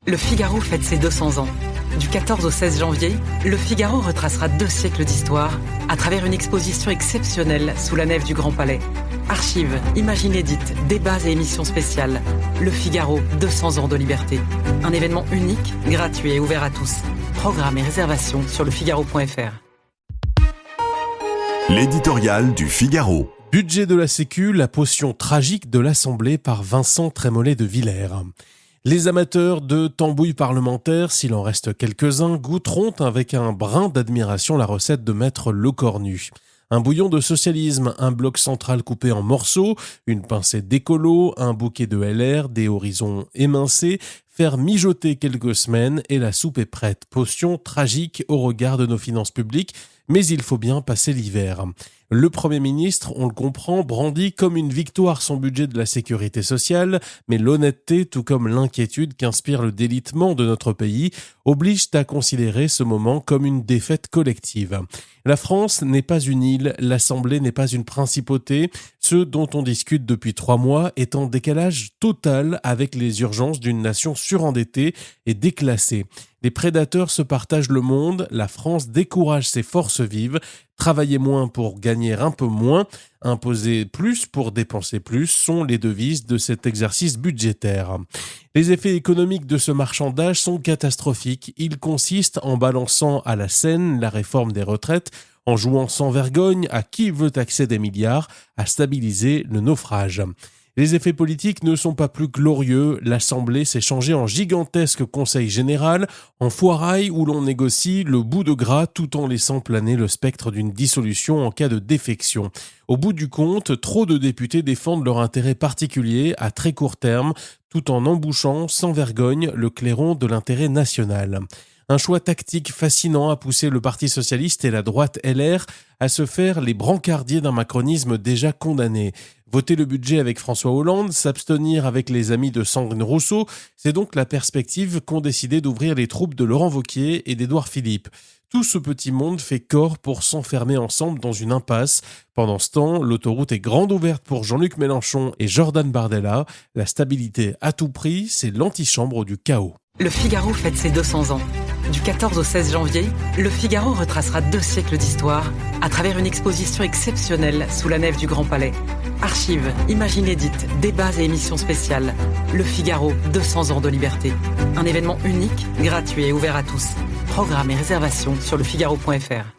Le Figaro fête ses 200 ans. Du 14 au 16 janvier, Le Figaro retracera 2 siècles d'histoire à travers une exposition exceptionnelle sous la nef du Grand Palais. Archives, images inédites, débats et émissions spéciales. Le Figaro, 200 ans de liberté. Un événement unique, gratuit et ouvert à tous. Programmes et réservations sur lefigaro.fr. L'éditorial du Figaro. Budget de la Sécu, la potion tragique de l'Assemblée par Vincent Trémollet de Villers. Les amateurs de tambouille parlementaire, s'il en reste quelques-uns, goûteront avec un brin d'admiration la recette de maître Lecornu. Un bouillon de socialisme, un bloc central coupé en morceaux, une pincée d'écolo, un bouquet de LR, des horizons émincés, faire mijoter quelques semaines et la soupe est prête. Potion tragique au regard de nos finances publiques, mais il faut bien passer l'hiver. Le Premier ministre, on le comprend, brandit comme une victoire son budget de la sécurité sociale, mais l'honnêteté, tout comme l'inquiétude qu'inspire le délitement de notre pays, obligent à considérer ce moment comme une défaite collective. La France n'est pas une île, l'Assemblée n'est pas une principauté, ce dont on discute depuis 3 mois est en décalage total avec les urgences d'une nation surendettée et déclassée. Les prédateurs se partagent le monde, la France décourage ses forces vives, travailler moins pour gagner un peu moins, imposer plus pour dépenser plus sont les devises de cet exercice budgétaire. Les effets économiques de ce marchandage sont catastrophiques. Ils consistent en balançant à la scène la réforme des retraites, en jouant sans vergogne à qui veut taxer des milliards, à stabiliser le naufrage. Les effets politiques ne sont pas plus glorieux. L'Assemblée s'est changée en gigantesque conseil général, en foirail où l'on négocie le bout de gras tout en laissant planer le spectre d'une dissolution en cas de défection. Au bout du compte, trop de députés défendent leur intérêt particulier à très court terme, tout en embouchant sans vergogne le clairon de l'intérêt national. Un choix tactique fascinant a poussé le Parti socialiste et la droite LR à se faire les brancardiers d'un macronisme déjà condamné. Voter le budget avec François Hollande, s'abstenir avec les amis de Sandrine Rousseau, c'est donc la perspective qu'ont décidé d'ouvrir les troupes de Laurent Wauquiez et d'Édouard Philippe. Tout ce petit monde fait corps pour s'enfermer ensemble dans une impasse. Pendant ce temps, l'autoroute est grande ouverte pour Jean-Luc Mélenchon et Jordan Bardella. La stabilité à tout prix, c'est l'antichambre du chaos. Le Figaro fête ses 200 ans. Du 14 au 16 janvier, Le Figaro retracera 2 siècles d'histoire à travers une exposition exceptionnelle sous la nef du Grand Palais. Archives, images inédites, débats et émissions spéciales. Le Figaro, 200 ans de liberté. Un événement unique, gratuit et ouvert à tous. Programmes et réservations sur lefigaro.fr.